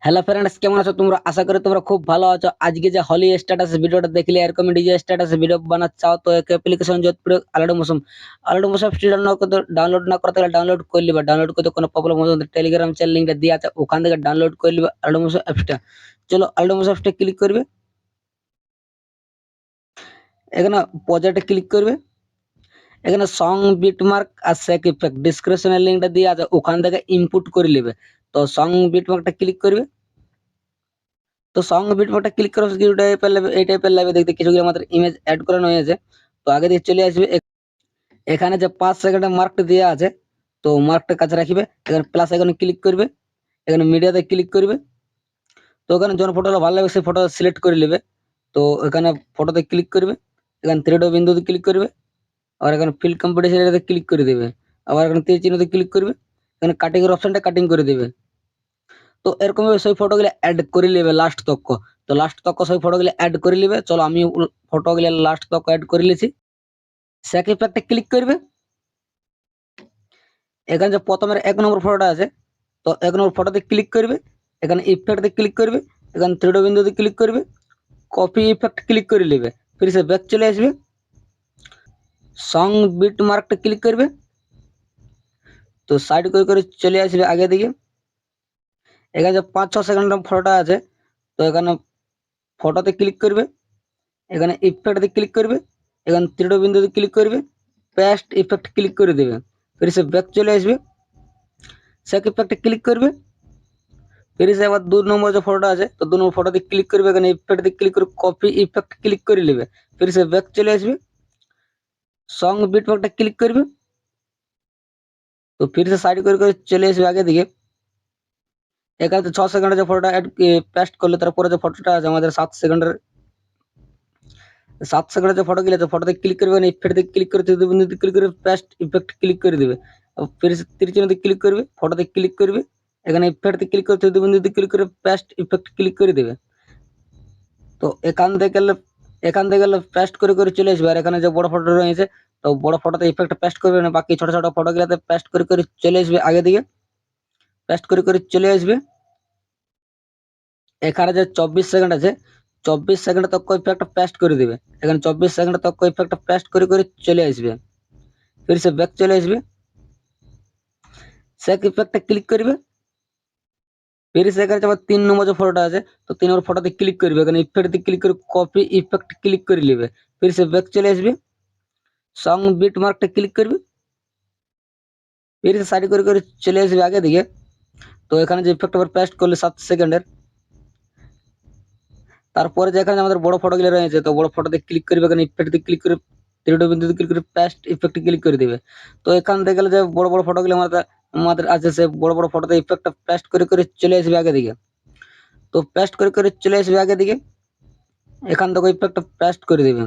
Hello friends, কেমন আছো তোমরা? আশা করি তোমরা খুব ভালো আছো। আজকে যে হলি স্ট্যাটাস ভিডিওটা দেখলে, এরকম ডিজে স্ট্যাটাস ভিডিও বানাতে চাও তো এক অ্যাপ্লিকেশন যোধপুর আলাডু মৌসুম ডাউনলোড না করতে গেলে ডাউনলোড করে নিবা। ডাউনলোড করতে কোনো প্রবলেম হলে টেলিগ্রাম চ্যানেল লিঙ্কটা দিয়ে আছে, ওখান থেকে ডাউনলোড করে নিবা আলাডু মৌসুম অ্যাপসটা। চলো আলাডু মৌসুম অ্যাপসটা ক্লিক করবে, এখানে প্রজেক্টে ক্লিক করবে, এখানে সং বিটমার্ক আর সেক ইফেক্ট ডিসক্রিপশনের লিঙ্কটা দিয়ে আছে, ওখান থেকে ইনপুট করে নেবে। তো সং বিটমার্কটা ক্লিক করবে। তো সং বিটমার্কটা ক্লিক করে এই টাইপের লাগবে দেখতে, কিছুগুলো আমাদের ইমেজ অ্যাড করানো হয়েছে। তো আগে দিয়ে চলে আসবে, এখানে যে 5 সেকেন্ডের মার্কটা দেওয়া আছে, তো মার্কটা কাছে রাখবে, এখানে প্লাস আইকনে ক্লিক করবে, এখানে মিডিয়াতে ক্লিক করবে। তো এখানে যখন ফটোটা ভালো লাগবে সেই ফটো সিলেক্ট করে নেবে। তো এখানে ফটোতে ক্লিক করবে, এখানে থ্রি ডট বিন্দুতে ক্লিক করবে, আর এখানে ফিল কম্পিটিশন এটাতে ক্লিক করে দেবে, আবার এখানে তীর চিহ্নতে ক্লিক করবে, এখানে কাটিং এর অপশনটা কাটিং করে দেবে। তো এরকম ভাবে সেই ফটোগুলো অ্যাড করে নেবে লাস্ট তক। তো লাস্ট তক সেই ফটোগুলো অ্যাড করে নেবে। চলো আমি ফটোগুলো লাস্ট তক অ্যাড করে নিয়েছি। স্যাক ইফেক্টে ক্লিক করবে, এখানে যে প্রথমের 1 নম্বর ফটোটা আছে, তো 1 নম্বর ফটোতে ক্লিক করবে, এখানে ইফেক্টে ক্লিক করবে, এখানে থ্রি ডট বিন্দুতে ক্লিক করবে, কপি ইফেক্ট ক্লিক করে নেবে, ফির সে ব্যাক চলে আসবে, সং বিট মার্কটা ক্লিক করবে। তো সাইড করে করে চলে আসবে আগে দিকে, এখানে যে 5-6 সেকেন্ডের ফটোটা আছে, তো এখানে ফটোতে ক্লিক করবে, এখানে ইফেক্টে ক্লিক করবে, এখানে থ্রি ডট বিন্দুতে ক্লিক করবে, পেস্ট ইফেক্ট ক্লিক করে দেবে, ফির সে ব্যাক চলে আসবে, সেক ইফেক্টে ক্লিক করবে, ফির সে আবার 2 নম্বর যে ফটোটা আছে, তো 2 নম্বর ফটোতে ক্লিক করবে, এখানে ইফেক্টে ক্লিক করে কপি ইফেক্ট ক্লিক করে নেবে, ফির সে ব্যাক চলে আসবে, সং বিটমার্কটা ক্লিক করবে। তো ফির সে সাইড করে করে চলে আসবে আগে দিকে, এখানে তো 6 সেকেন্ডের যে ফটোটা পেস্ট করলে, তারপরে যে ফটোটা আছে আমাদের 7 সেকেন্ডের যে ফটো গেলে, তো ফটোতে ক্লিক করবে, ইফেক্টে ক্লিক করে তৃতীয় বিন্দুতে ক্লিক করে পেস্ট ইফেক্ট ক্লিক করে দেবে, ফির সে তীর চিহ্নতে ক্লিক করবে, ফটোতে ক্লিক করবে, এখানে ইফেক্টে ক্লিক করে তৃতীয় বিন্দুতে ক্লিক করে পেস্ট ইফেক্ট ক্লিক করে দেবে। তো এখান থেকে গেলে পেস্ট করে করে চলে আসবে, আর এখানে যে বড় ফটো রয়েছে, তো বড় ফটোতে ইফেক্ট পেস্ট করবে না, বাকি ছোট ছোট ফটো গুলাতে পেস্ট করে করে চলে আসবে আগে দিকে, পেস্ট করে করে চলে আসবে। এখানে যে 24 সেকেন্ড আছে, 24 সেকেন্ড তক ইফেক্ট পেস্ট করে দিবে, এখানে 24 সেকেন্ড তক ইফেক্ট পেস্ট করে করে চলে আসবে, ফির সে ব্যাক চলে আসবে, সেক ইফেক্টে ক্লিক করবে, ফির সে এখানে আবার 3 নম্বর যে ফটোটা আছে, তো 3 নম্বর ফটোতে ক্লিক করবে, এখানে ইফেক্টে ক্লিক করে কপি ইফেক্ট ক্লিক করে নেবে, ফির সে ব্যাক চলে আসবে, সং বিট মার্কটা ক্লিক করবে, ফির সে সাইড করে করে চলে আসবে আগে দিকে। তো এখানে যে ইফেক্ট আবার পেস্ট করলে 7 সেকেন্ডের, তারপরে যেখানে আমাদের বড় ফটোগুলো রয়েছে, তো বড় ফটোতে ক্লিক করবে, এখানে ইফেক্টে ক্লিক করে থ্রি ডট বিন্দুতে ক্লিক করে পেস্ট ইফেক্টে ক্লিক করে দিবে। তো এখান থেকে গেলে যে বড় বড় ফটোগুলো আমাদের আমাদের আছে, সে বড় বড় ফটোতে ইফেক্টটা পেস্ট করে করে চলে আসবে আগে দিকে। তো পেস্ট করে করে চলে আসবে আগে দিকে, এখান থেকে ইফেক্টটা পেস্ট করে দিবে,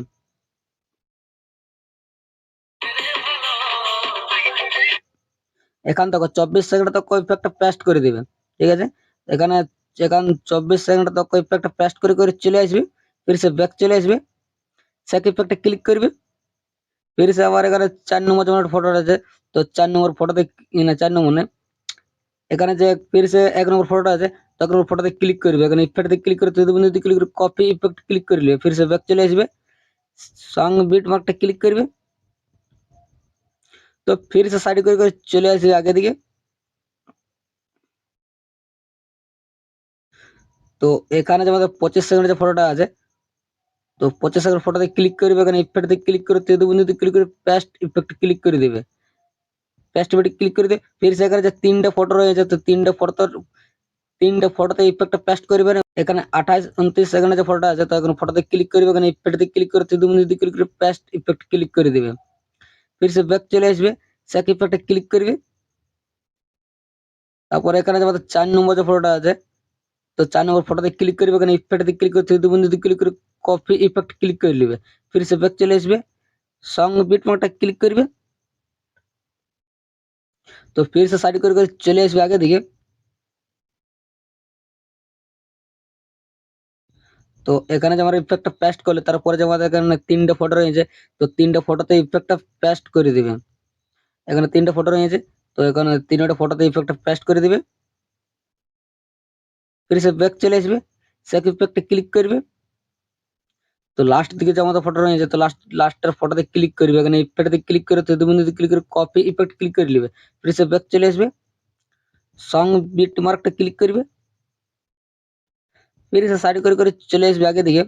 এখান থেকে 24 সেকেন্ড তক ইফেক্টটা পেস্ট করে দিবে। ঠিক আছে, এখানে 24 সেকেন্ড তক ইফেক্টটা পেস্ট করে করে চলে আসবে, ফির সে ব্যাক চলে আসবে, সেক ইফেক্টে ক্লিক করবে, ফির সে আবার এখানে 4 নম্বর যেমন ফটো আছে, তো 4 নম্বর ফটোতে 4 নম্বর না, এখানে যে ফির সে 1 নম্বর ফটোটা আছে, তো 1 নম্বর ফটোতে ক্লিক করবে, এখানে ইফেক্টে ক্লিক করে তৃতীয় বিন্দুতে ক্লিক করে কপি ইফেক্ট ক্লিক করে নেবে, ফির সে ব্যাক চলে আসবে, সং বিট মার্কটা ক্লিক করবে। তো ফির সে সাইড করে করে চলে আসবে আগে দিকে। তো এখানে যে আমাদের 25 সেকেন্ডের যে ফটোটা আছে, তো 25 সেকেন্ড ফটোতে ক্লিক করবে, এখানে ইফেক্টে ক্লিক করে তৃতীয় বিন্দুতে ক্লিক করে পেস্ট ইফেক্ট ক্লিক করে দেবে, পেস্ট ইফেক্ট ক্লিক করে দেবে, ফির সেখানে যে 3টা ফটো রয়েছে, তো 3টা ফটোতে ইফেক্টটা পেস্ট করবে। এখানে 28-29 সেকেন্ডের যে ফটোটা আছে, তো এখন ফটোতে ক্লিক করবে, এখানে ইফেক্টে ক্লিক করে তৃতীয় বিন্দুতে ক্লিক করে পেস্ট ইফেক্ট ক্লিক করে দেবে, ফির সে ব্যাক চলে আসবে, সেক ইফেক্টে ক্লিক করবে। তারপর এখানে যে আমাদের 4 নম্বর যে ফটোটা আছে, তো 4 নম্বর ফটোতে ক্লিক করবে, এখানে ইফেক্টে ক্লিক করে তৃতীয় বিন্দুতে ক্লিক করে কপি ইফেক্ট ক্লিক করে নেবে, ফির সে ব্যাক চলে আসবে, সং বিট মার্কটা ক্লিক করবে। তো ফির সে সাইড করে করে চলে আসবে আগে দিকে। তো এখানে যে আমরা ইফেক্টটা পেস্ট করলে, তারপরে যে আমাদের এখানে 3টা ফটো রয়েছে, তো 3টা ফটোতে ইফেক্টটা পেস্ট করে দিবে, এখানে 3টা ফটো রয়েছে, তো এখানে 3টা ফটোতে ইফেক্টটা পেস্ট করে দিবে, ফির সে ব্যাক চলে আসবে, সেক ইফেক্টে ক্লিক করবে। তো লাস্ট দিকে যে আমাদের ফটো রয়েছে, তো লাস্টের ফটোতে ক্লিক করবে, এখানে ইফেক্টে ক্লিক করে তৃতীয় বিন্দুতে ক্লিক করে কপি ইফেক্ট ক্লিক করে নেবে। ফির সে ব্যাক চলে আসবে, সং বিট মার্কটা ক্লিক করবে, ফির সে সাইড করে করে চলে আসবে আগে দিকে।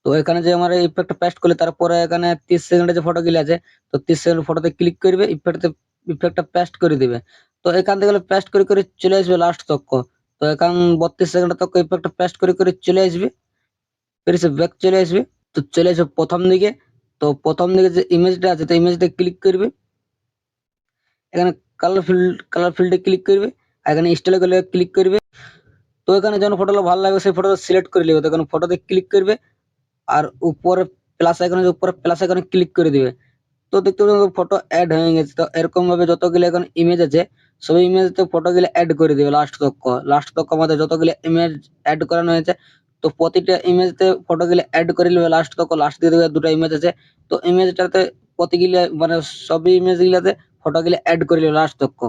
তো এখানে যে আমার ইফেক্টটা পেস্ট করলে তারপরে এখানে 30 সেকেন্ডের যে ফটোগুলো আছে, তো 30 সেকেন্ড ফটোতে ক্লিক করবে, ইফেক্টটা পেস্ট করে দিবে। তো এখান থেকে পেস্ট করে করে চলে আসবে লাস্ট তক। তো এখান 32 সেকেন্ড তক ইফেক্টটা পেস্ট করে করে চলে আসবে, ফির সে ব্যাক চলে আসবে। তো চলে আসবে প্রথম দিকে। তো প্রথম দিকে যে ইমেজটা আছে, তো ইমেজটা ক্লিক করবে, এখানে কালার ফিল্ডে ক্লিক করবে, আর এখানে স্টাইল গুলো ক্লিক করবে। তো এখানে যেন ফটোটা ভালো লাগবে সেই ফটোটা সিলেক্ট করে নেবে। তো এখানে ফটোতে ক্লিক করবে, আর উপরে প্লাস আইকনের উপরে প্লাস আইকনে ক্লিক করে দিবে। তো দেখতে পাবেন ফটো অ্যাড হয়ে গেছে। তো এরকম ভাবে যতগুলো এখন ইমেজ আছে সব ইমেজতে ফটোগুলো অ্যাড করে দিবে লাস্ট তক আমাদের যতগুলো ইমেজ অ্যাড করানো হয়েছে, তো প্রতিটা ইমেজতে ফটোগুলো অ্যাড করে নেবে লাস্ট দিয়ে দেবে দুটো ইমেজ আছে। তো ইমেজটাতে প্রতিগুলো মানে সব ইমেজগুলোতে ফটোগুলো অ্যাড করে নেবে লাস্ট তক।